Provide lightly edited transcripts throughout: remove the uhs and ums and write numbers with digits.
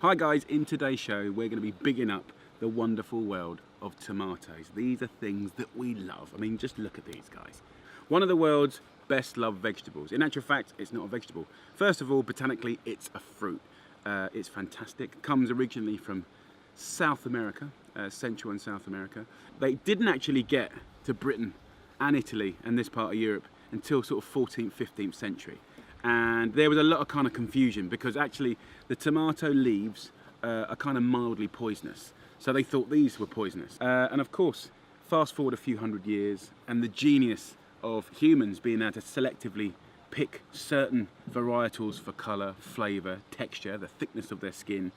Hi guys, in today's show we're going to be bigging up the wonderful world of tomatoes. These are things that we love. I mean, just look at these guys. One of the world's best loved vegetables. In actual fact, it's not a vegetable. First of all, botanically, it's a fruit. It's fantastic. Comes originally from South America, Central and South America. They didn't actually get to Britain and Italy and this part of Europe until sort of 14th, 15th century. And there was a lot of kind of confusion because actually the tomato leaves are kind of mildly poisonous. So they thought these were poisonous. And of course, fast forward a few hundred years and the genius of humans being able to selectively pick certain varietals for colour, flavour, texture, the thickness of their skin,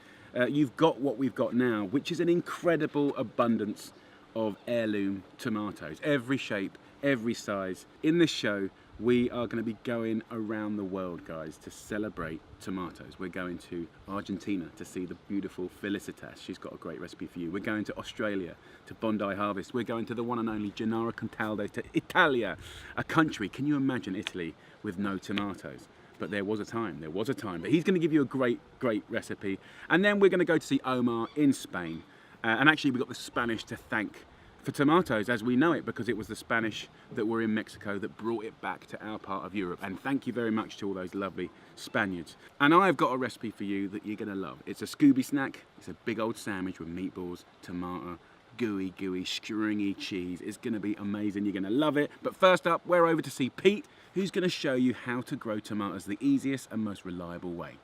you've got what we've got now, which is an incredible abundance of heirloom tomatoes. Every shape, every size. In this show, we are going to be going around the world, guys, to celebrate tomatoes. We're going to Argentina to see the beautiful Felicitas. She's got a great recipe for you. We're going to Australia to Bondi Harvest. We're going to the one and only Gennaro Contaldo to Italia, a country. Can you imagine Italy with no tomatoes? But there was a time. But he's going to give you a great recipe. And then we're going to go to see Omar in Spain. And actually, we've got the Spanish to thank for tomatoes as we know it, because it was the Spanish that were in Mexico that brought it back to our part of Europe. And thank you very much to all those lovely Spaniards. And I've got a recipe for you that you're going to love. It's a Scooby Snack. It's a big old sandwich with meatballs, tomato, gooey, stringy cheese. It's going to be amazing. You're going to love it. But first up, we're over to see Pete, who's going to show you how to grow tomatoes the easiest and most reliable way.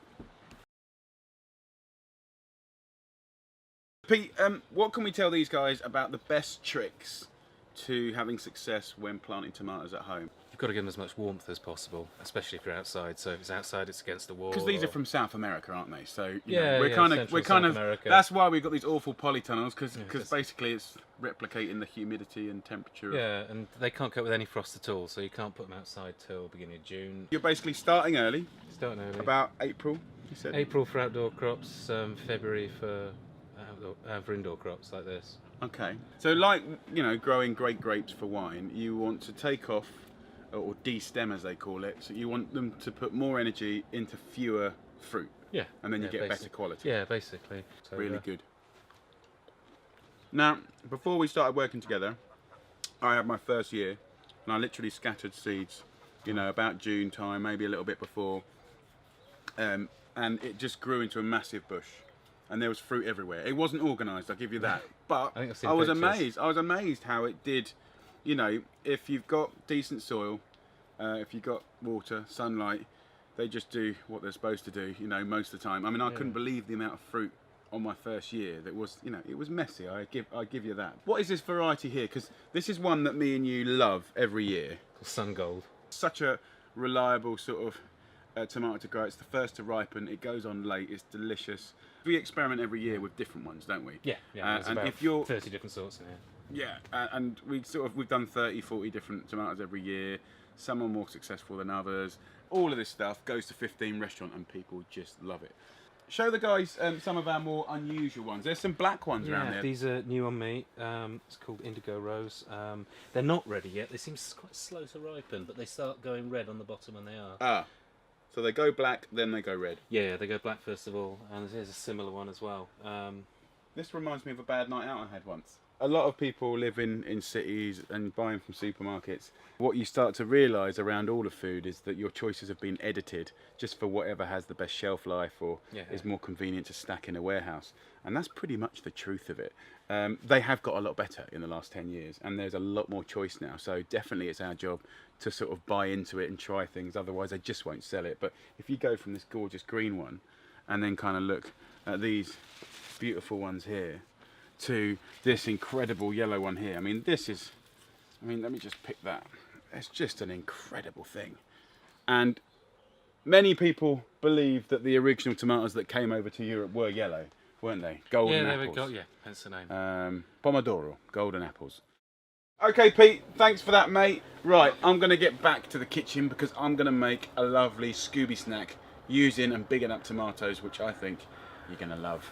Pete, what can we tell these guys about the best tricks to having success when planting tomatoes at home? You've got to give them as much warmth as possible, especially if you're outside. So if it's outside, it's against the wall. Because these are from South America, aren't they? So we're kind of. That's why we've got these awful polytunnels, because basically it's replicating the humidity and temperature. Yeah, and they can't cope with any frost at all, so you can't put them outside till beginning of June. You're basically starting early. About April, you said. April for outdoor crops, February for indoor crops like this. Okay, so like, growing great grapes for wine, you want to take off, or de-stem as they call it, so you want them to put more energy into fewer fruit. Yeah. And then you get better quality. Yeah, basically. So, really good. Now, before we started working together, I had my first year, and I literally scattered seeds, about June time, maybe a little bit before, and it just grew into a massive bush. And there was fruit everywhere. It wasn't organised, I'll give you that. But I was amazed. I was amazed how it did. If you've got decent soil, if you've got water, sunlight, they just do what they're supposed to do, most of the time. I mean, I couldn't believe the amount of fruit on my first year. That was, it was messy. I give you that. What is this variety here? Because this is one that me and you love every year. Sun Gold. Such a reliable sort of tomato to grow. It's the first to ripen. It goes on late. It's delicious. We experiment every year with different ones, don't we? Yeah. There's and about if you're 30 different sorts in here. Yeah, and we've done 30, 40 different tomatoes every year. Some are more successful than others. All of this stuff goes to 15 restaurant and people just love it. Show the guys some of our more unusual ones. There's some black ones around there. These are new on me. It's called Indigo Rose. They're not ready yet. They seem quite slow to ripen, but they start going red on the bottom when they are. Ah. So they go black, then they go red. Yeah, they go black first of all, and here's a similar one as well. This reminds me of a bad night out I had once. A lot of people live in cities and buying from supermarkets. What you start to realise around all of food is that your choices have been edited just for whatever has the best shelf life or is more convenient to stack in a warehouse. And that's pretty much the truth of it. They have got a lot better in the last 10 years and there's a lot more choice now. So definitely it's our job to sort of buy into it and try things. Otherwise they just won't sell it. But if you go from this gorgeous green one and then kind of look at these beautiful ones here, to this incredible yellow one here. I mean, let me just pick that. It's just an incredible thing. And many people believe that the original tomatoes that came over to Europe were yellow, weren't they? Golden apples. Hence the name. Pomodoro, golden apples. Okay, Pete, thanks for that, mate. Right, I'm going to get back to the kitchen because I'm going to make a lovely Scooby Snack using and bigging up tomatoes, which I think you're going to love.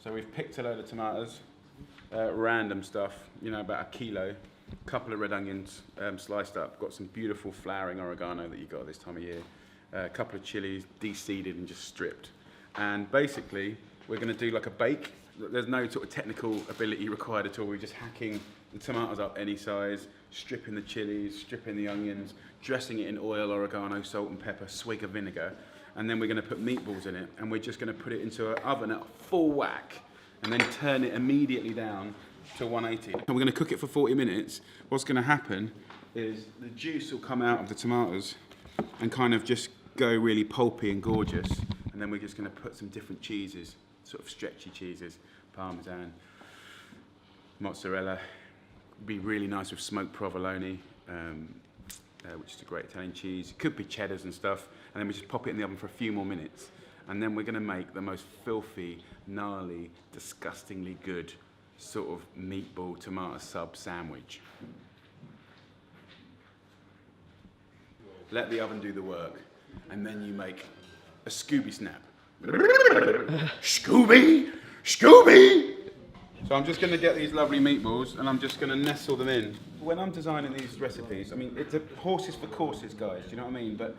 So we've picked a load of tomatoes, random stuff, about a kilo, a couple of red onions sliced up, got some beautiful flowering oregano that you got this time of year, a couple of chilies de-seeded and just stripped, And basically, we're going to do like a bake. There's no sort of technical ability required at all. We're just hacking the tomatoes up any size, stripping the chilies, stripping the onions, dressing it in oil, oregano, salt and pepper, swig of vinegar. And then we're going to put meatballs in it, and we're just going to put it into an oven at full whack, and then turn it immediately down to 180. And we're going to cook it for 40 minutes. What's going to happen is the juice will come out of the tomatoes and kind of just go really pulpy and gorgeous. And then we're just going to put some different cheeses, sort of stretchy cheeses, Parmesan, mozzarella. Be really nice with smoked provolone, which is a great Italian cheese. It could be cheddars and stuff. And then we just pop it in the oven for a few more minutes. And then we're going to make the most filthy, gnarly, disgustingly good sort of meatball tomato sub sandwich. Let the oven do the work. And then you make a Scooby Snap. Scooby! Scooby! So I'm just going to get these lovely meatballs and I'm just going to nestle them in. When I'm designing these recipes, I mean, it's horses for courses, guys, do you know what I mean? But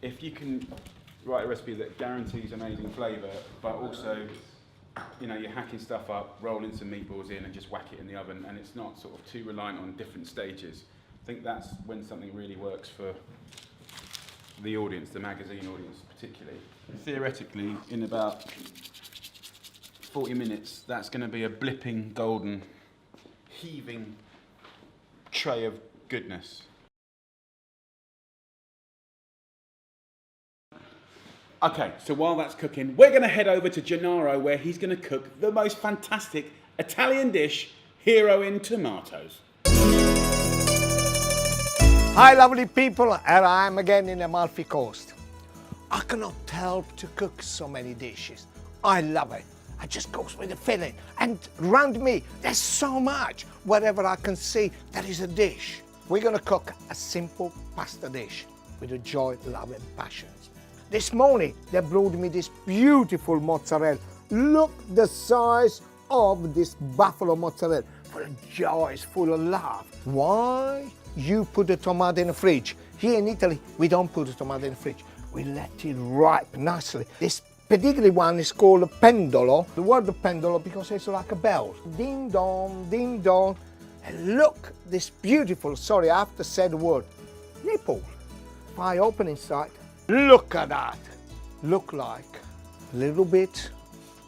if you can write a recipe that guarantees amazing flavour, but also, you know, you're hacking stuff up, rolling some meatballs in and just whack it in the oven, and it's not sort of too reliant on different stages, I think that's when something really works for the audience, the magazine audience particularly. Theoretically, in about 40 minutes, that's going to be a blipping, golden, heaving tray of goodness. Okay, so while that's cooking, we're going to head over to Gennaro, where he's going to cook the most fantastic Italian dish, hero in tomatoes. Hi lovely people, and I'm again in Amalfi Coast. I cannot help to cook so many dishes. I love it. It just goes with the feeling. And around me, there's so much. Wherever I can see, there is a dish. We're gonna cook a simple pasta dish with a joy, love and passion. This morning, they brought me this beautiful mozzarella. Look the size of this buffalo mozzarella. Full of joy, full of love. Why you put the tomato in the fridge? Here in Italy, we don't put the tomato in the fridge. We let it ripe nicely. This particular one is called a pendolo. The word pendolo because it's like a bell. Ding dong, ding dong. And look, this beautiful, sorry, I have to say the word, nipple. If I open inside, look at that. Look like a little bit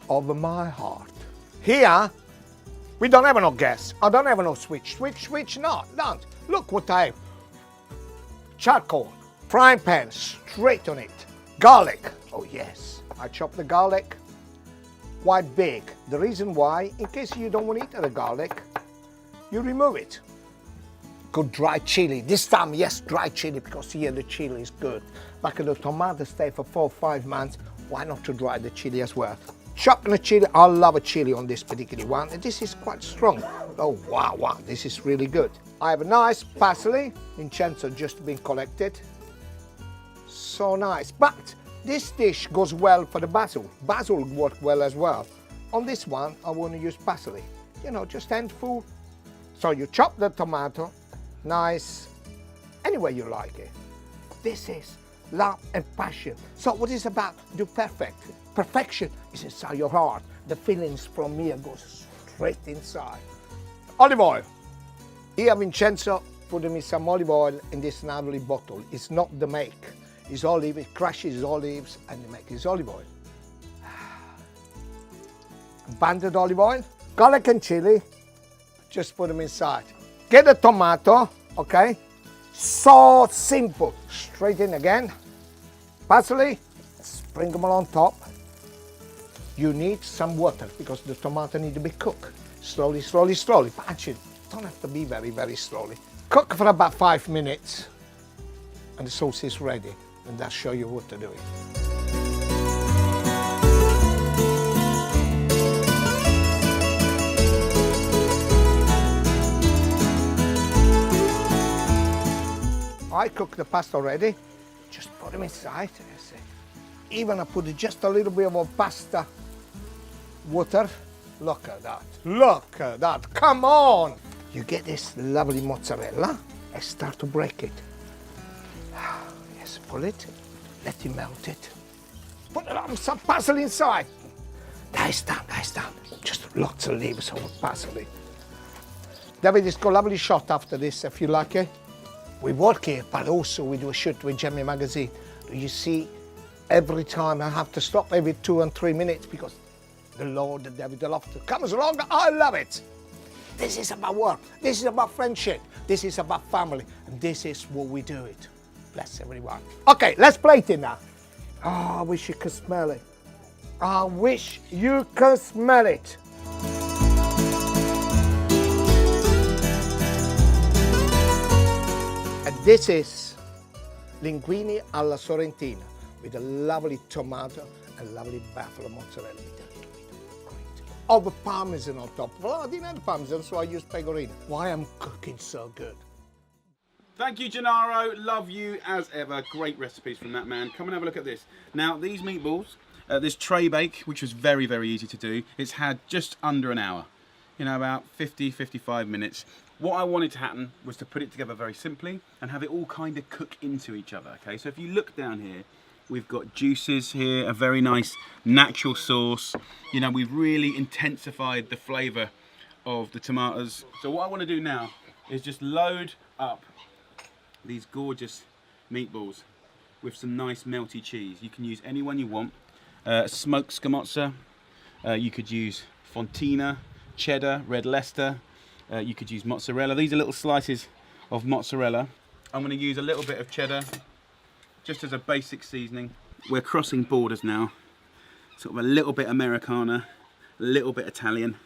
of my heart. Here, we don't have no gas. I don't have no switch. Switch, no, don't. Look what I have. Charcoal, frying pan, straight on it. Garlic, oh yes. I chop the garlic quite big. The reason why, in case you don't want to eat the garlic, you remove it. Good dry chili. This time, yes, dry chili, because here the chili is good. But the tomato stay for 4 or 5 months, why not to dry the chili as well? Chop the chili. I love a chili on this particular one, and this is quite strong. Oh wow, this is really good. I have a nice parsley, Vincenzo just been collected. So nice, but this dish goes well for the basil. Basil would work well as well. On this one, I want to use parsley. You know, just handful. So you chop the tomato, nice, any way you like it. This is love and passion. So what is about do perfect? Perfection is inside your heart. The feelings from here goes straight inside. Olive oil. Here Vincenzo put me some olive oil in this lovely bottle. It's not the make. It's olive, it crushes olives and the make is olive oil. Banded olive oil, garlic and chili, just put them inside. Get the tomato, okay? So simple. Straight in again. Parsley, sprinkle them on top. You need some water because the tomato need to be cooked. Slowly, slowly, slowly. But actually, don't have to be very, very slowly. Cook for about 5 minutes and the sauce is ready. And I'll show you what to do. I cook the pasta already. Just put them inside. Even I put just a little bit of pasta water. Look at that. Look at that. Come on. You get this lovely mozzarella and start to break it. Yes, pull it. Let it melt it. Put some parsley inside. Nice done. Just lots of leaves of parsley. David, it's got a lovely shot after this, if you like it. We work here, but also we do a shoot with Jamie Magazine. You see, every time I have to stop every 2 and 3 minutes because the Lord, David the Lofter, comes along. I love it. This is about work. This is about friendship. This is about family. And this is what we do it. Bless everyone. Okay, let's plate it now. Oh, I wish you could smell it. I wish you could smell it. And this is linguine alla sorrentina with a lovely tomato and lovely buffalo mozzarella. Of the parmesan on top. Well, I didn't have parmesan, so I used pecorino. Why I'm cooking so good. Thank you, Gennaro. Love you as ever. Great recipes from that man. Come and have a look at this. Now, these meatballs, this tray bake, which was very, very easy to do, it's had just under an hour. You know, about 50, 55 minutes. What I wanted to happen was to put it together very simply and have it all kind of cook into each other, okay? So if you look down here, we've got juices here, a very nice natural sauce. You know, we've really intensified the flavour of the tomatoes. So what I want to do now is just load up these gorgeous meatballs with some nice melty cheese. You can use any one you want. Smoked scamozza, you could use fontina, cheddar, red Leicester, you could use mozzarella. These are little slices of mozzarella. I'm going to use a little bit of cheddar just as a basic seasoning. We're crossing borders now, sort of a little bit Americana, a little bit Italian,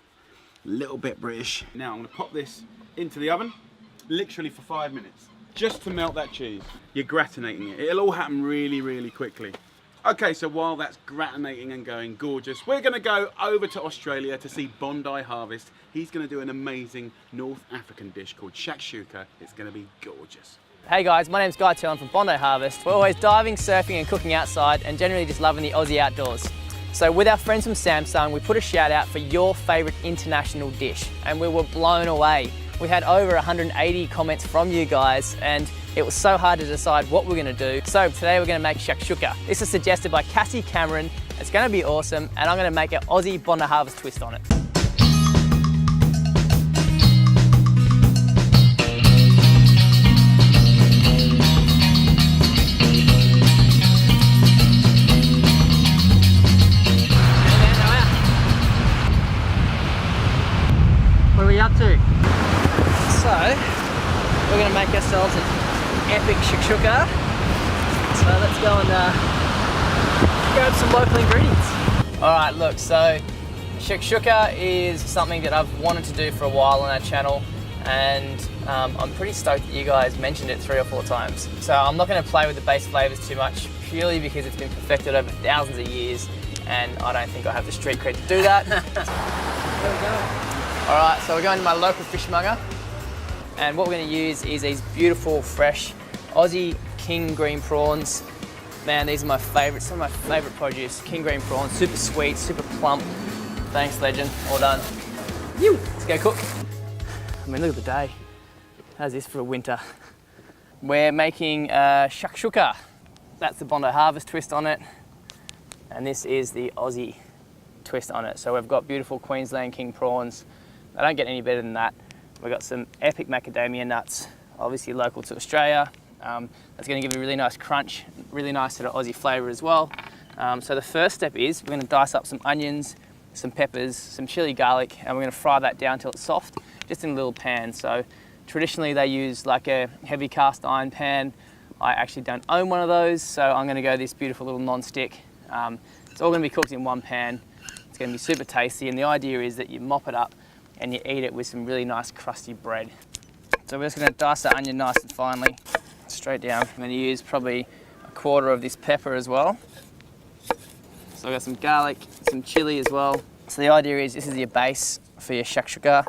a little bit British. Now I'm going to pop this into the oven, literally for 5 minutes, just to melt that cheese. You're gratinating it. It'll all happen really, really quickly. Okay, so while that's gratinating and going gorgeous, we're going to go over to Australia to see Bondi Harvest. He's going to do an amazing North African dish called shakshuka. It's going to be gorgeous. Hey guys, my name's Guy Tillon from Bondi Harvest. We're always diving, surfing and cooking outside and generally just loving the Aussie outdoors. So with our friends from Samsung, we put a shout out for your favourite international dish and we were blown away. We had over 180 comments from you guys and it was so hard to decide what we're going to do. So today we're going to make shakshuka. This is suggested by Cassie Cameron. It's going to be awesome and I'm going to make an Aussie Bondi Harvest twist on it. What are we up to? So, we're going to make ourselves an epic shakshuka. So let's go and grab some local ingredients. Alright, look, so shakshuka is something that I've wanted to do for a while on our channel and I'm pretty stoked that you guys mentioned it 3 or 4 times. So I'm not going to play with the base flavours too much, purely because it's been perfected over thousands of years and I don't think I have the street cred to do that. There we go. Alright, so we're going to my local fishmonger and what we're going to use is these beautiful, fresh Aussie king green prawns. Man, these are my favourites, some of my favourite produce. King green prawns, super sweet, super plump. Thanks, legend. All done. Yew. Let's go cook. I mean, look at the day. How's this for a winter? We're making shakshuka. That's the Bondi Harvest twist on it. And this is the Aussie twist on it. So we've got beautiful Queensland king prawns. They don't get any better than that. We've got some epic macadamia nuts, obviously local to Australia. That's going to give you a really nice crunch, really nice sort of Aussie flavour as well. So the first step is we're going to dice up some onions, some peppers, some chilli garlic, and we're going to fry that down till it's soft, just in a little pan. So traditionally they use like a heavy cast iron pan. I actually don't own one of those, so I'm going to go this beautiful little non-stick. It's all going to be cooked in one pan. It's going to be super tasty, and the idea is that you mop it up and you eat it with some really nice crusty bread. So we're just going to dice the onion nice and finely, straight down. I'm going to use probably 1/4 of this pepper as well. So I've got some garlic, some chilli as well. So the idea is this is your base for your shakshuka.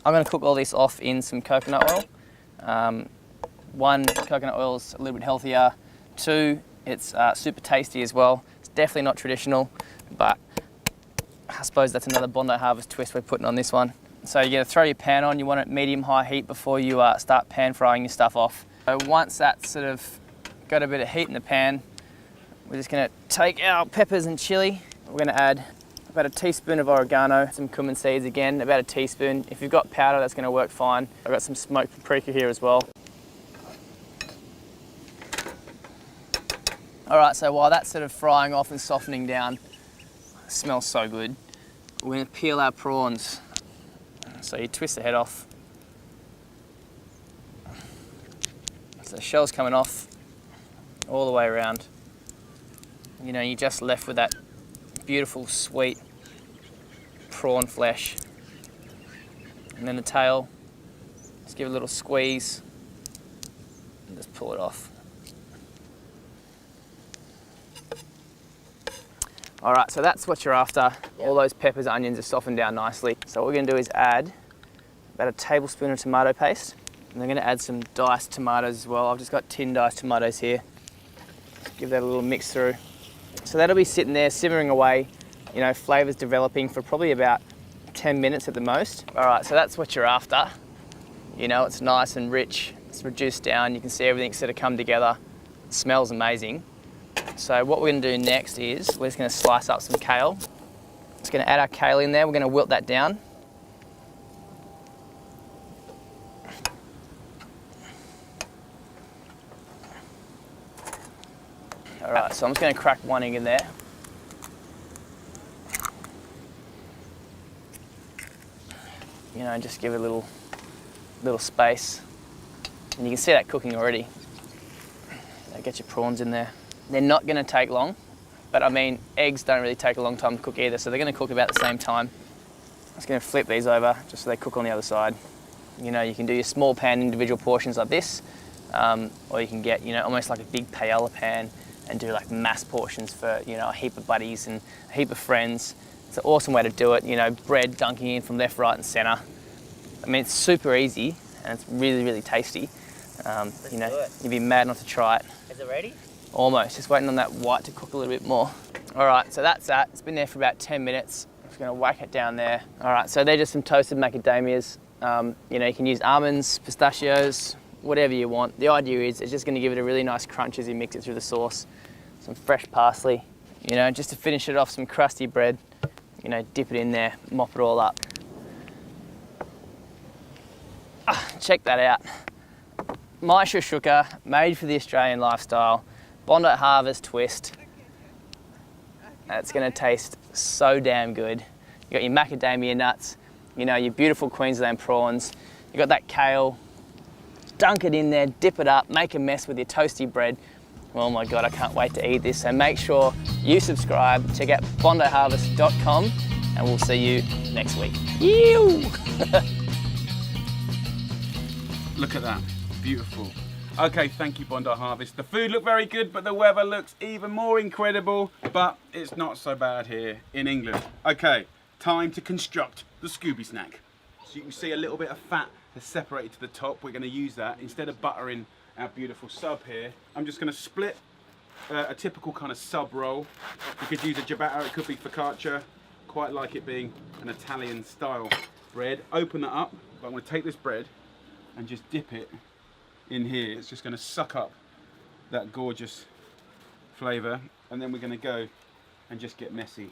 I'm going to cook all this off in some coconut oil. 1, coconut oil is a little bit healthier. 2, it's super tasty as well. It's definitely not traditional, but I suppose that's another Bondi Harvest twist we're putting on this one. So you're going to throw your pan on, you want it medium-high heat before you start pan frying your stuff off. So once that's sort of got a bit of heat in the pan, We're just gonna take our peppers and chili. We're gonna add about a teaspoon of oregano, some cumin seeds again, about a teaspoon. If you've got powder, that's gonna work fine. I've got some smoked paprika here as well. All right, so while that's sort of frying off and softening down, it smells so good. We're gonna peel our prawns. So you twist the head off. So the shell's coming off all the way around. You know, you're just left with that beautiful, sweet prawn flesh. And then the tail, just give it a little squeeze and just pull it off. All right, so that's what you're after. All those peppers, onions are softened down nicely. So what we're gonna do is add about a tablespoon of tomato paste. And I'm gonna add some diced tomatoes as well. I've just got tin diced tomatoes here. Give that a little mix through. So that'll be sitting there simmering away, you know, flavors developing for probably about 10 minutes at the most. All right, so that's what you're after. You know, it's nice and rich, it's reduced down. You can see everything sort of come together. It smells amazing. So what we're gonna do next is we're just gonna slice up some kale. Just gonna add our kale in there. We're gonna wilt that down. All right, so I'm just gonna crack one egg in there. You know, just give it a little space. And you can see that cooking already. Get your prawns in there. They're not gonna take long, but I mean, eggs don't really take a long time to cook either, so they're gonna cook about the same time. I'm just gonna flip these over just so they cook on the other side. You know, you can do your small pan individual portions like this, or you can get, you know, almost like a big paella pan and do like mass portions for, you know, a heap of buddies and a heap of friends. It's an awesome way to do it, you know, bread dunking in from left, right and center. I mean, it's super easy and it's really, really tasty. You know, you'd be mad not to try it. Is it ready? Almost, just waiting on that white to cook a little bit more. All right, so that's that. It's been there for about 10 minutes. I'm just gonna whack it down there. All right, so they're just some toasted macadamias. You know, you can use almonds, pistachios, whatever you want. The idea is it's just gonna give it a really nice crunch as you mix it through the sauce. Some fresh parsley, you know, just to finish it off, some crusty bread. You know, dip it in there, mop it all up. Check that out. My shushuka, made for the Australian lifestyle. Bondi Harvest twist. It's gonna taste so damn good. You got your macadamia nuts, you know, your beautiful Queensland prawns. You got that kale. Dunk it in there, dip it up, make a mess with your toasty bread. Oh my God, I can't wait to eat this. So make sure you subscribe, check out bondiharvest.com, and we'll see you next week. Ew! Look at that, beautiful. Okay, thank you Bondi Harvest. The food looked very good, but the weather looks even more incredible, but it's not so bad here in England. Okay, time to construct the Scooby Snack. So you can see a little bit of fat has separated to the top. We're gonna use that. Instead of buttering our beautiful sub here, I'm just gonna split a typical kind of sub roll. You could use a ciabatta, it could be focaccia. Quite like it being an Italian style bread. Open that up, but I'm gonna take this bread and just dip it in here. It's just going to suck up that gorgeous flavour, and then we're going to go and just get messy.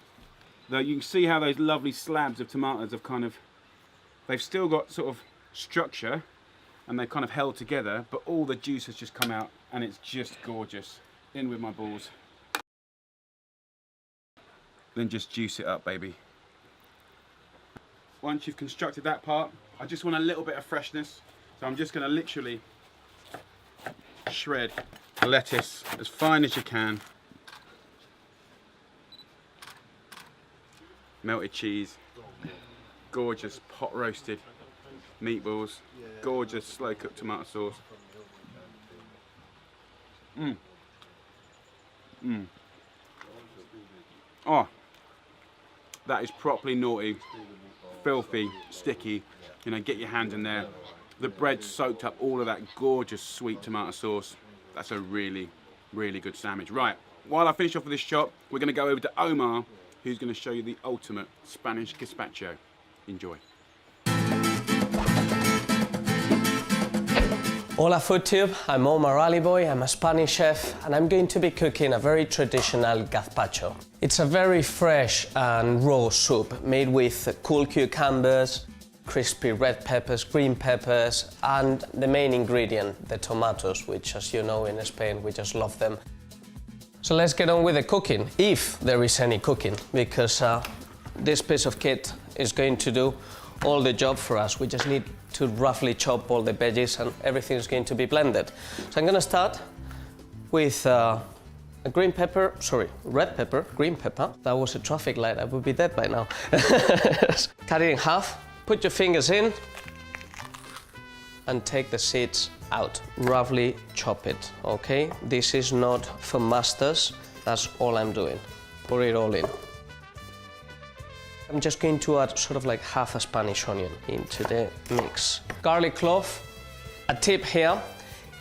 Though you can see how those lovely slabs of tomatoes have kind of, they've still got sort of structure and they've kind of held together, but all the juice has just come out and it's just gorgeous. In with my balls. Then just juice it up, baby. Once you've constructed that part, I just want a little bit of freshness. So I'm just going to literally shred lettuce as fine as you can. Melted cheese. Gorgeous pot roasted meatballs. Gorgeous slow cooked tomato sauce. Oh, that is properly naughty, filthy, sticky. You know, get your hand in there. The bread soaked up all of that gorgeous sweet tomato sauce. That's a really, really good sandwich. Right, while I finish off with this chop, we're going to go over to Omar, who's going to show you the ultimate Spanish gazpacho. Enjoy. Hola FoodTube, I'm Omar Boy, I'm a Spanish chef and I'm going to be cooking a very traditional gazpacho. It's a very fresh and raw soup made with cool cucumbers, crispy red peppers, green peppers and the main ingredient, the tomatoes, which as you know in Spain we just love them. So let's get on with the cooking, if there is any cooking, because this piece of kit is going to do all the job for us. We just need to roughly chop all the veggies and everything is going to be blended. So I'm going to start with a red pepper. Green pepper. That was a traffic light, I would be dead by now. Cut it in half, put your fingers in and take the seeds out. Roughly chop it, okay? This is not for masters, that's all I'm doing. Pour it all in. I'm just going to add sort of like half a Spanish onion into the mix. Garlic clove. A tip here,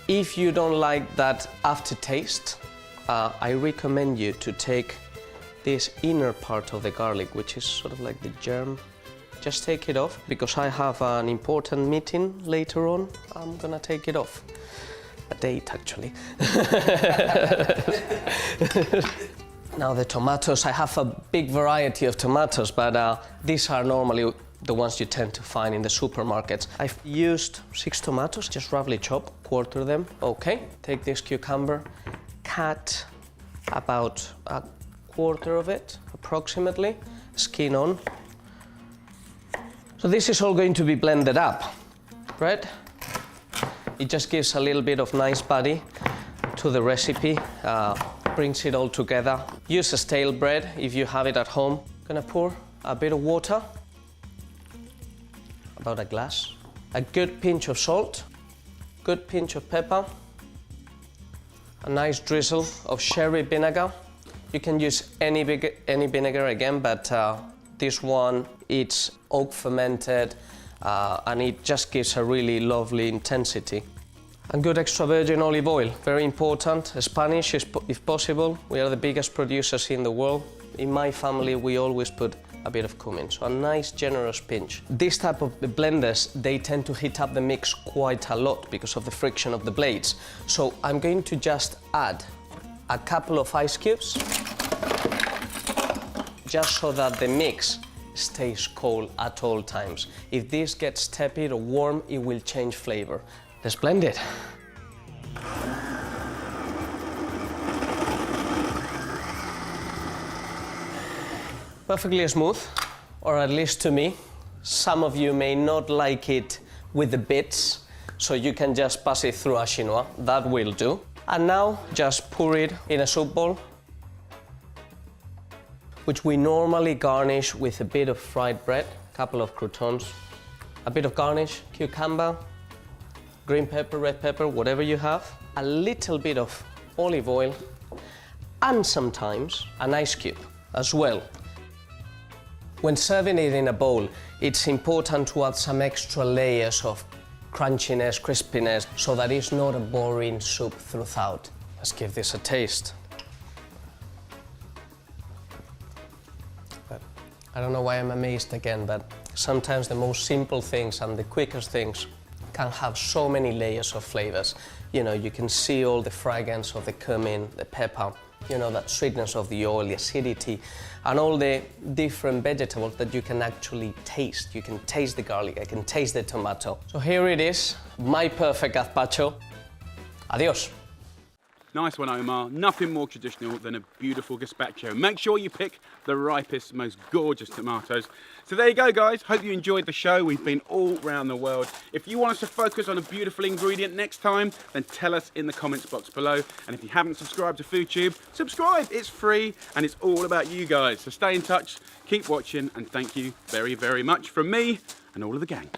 if you don't like that aftertaste, I recommend you to take this inner part of the garlic, which is sort of like the germ. Just take it off, because I have an important meeting later on. I'm gonna take it off. A date, actually. Now the tomatoes, I have a big variety of tomatoes, but these are normally the ones you tend to find in the supermarkets. I've used 6 tomatoes, just roughly chop, quarter them, okay. Take this cucumber, cut about a quarter of it, approximately, skin on. So this is all going to be blended up, right? It just gives a little bit of nice body to the recipe. Brings it all together. Use a stale bread if you have it at home. Gonna pour a bit of water, about a glass, a good pinch of salt, good pinch of pepper, a nice drizzle of sherry vinegar. You can use any vinegar again, but this one, it's oak fermented and it just gives a really lovely intensity. And good extra virgin olive oil, very important. Spanish, if possible. We are the biggest producers in the world. In my family, we always put a bit of cumin, so a nice generous pinch. This type of blenders, they tend to heat up the mix quite a lot because of the friction of the blades. So I'm going to just add a couple of ice cubes, just so that the mix stays cold at all times. If this gets tepid or warm, it will change flavor. Let's blend it. Perfectly smooth, or at least to me. Some of you may not like it with the bits, so you can just pass it through a chinois. That will do. And now just pour it in a soup bowl, which we normally garnish with a bit of fried bread, a couple of croutons, a bit of garnish, cucumber, green pepper, red pepper, whatever you have, a little bit of olive oil, and sometimes an ice cube as well. When serving it in a bowl, it's important to add some extra layers of crunchiness, crispiness, so that it's not a boring soup throughout. Let's give this a taste. I don't know why I'm amazed again, but sometimes the most simple things and the quickest things can have so many layers of flavors. You know, you can see all the fragrance of the cumin, the pepper, you know, that sweetness of the oil, the acidity, and all the different vegetables that you can actually taste. You can taste the garlic, I can taste the tomato. So here it is, my perfect gazpacho. Adios. Nice one, Omar. Nothing more traditional than a beautiful gazpacho. Make sure you pick the ripest, most gorgeous tomatoes. So there you go, guys. Hope you enjoyed the show. We've been all around the world. If you want us to focus on a beautiful ingredient next time, then tell us in the comments box below. And if you haven't subscribed to FoodTube, subscribe. It's free and it's all about you guys. So stay in touch, keep watching, and thank you very, very much from me and all of the gang.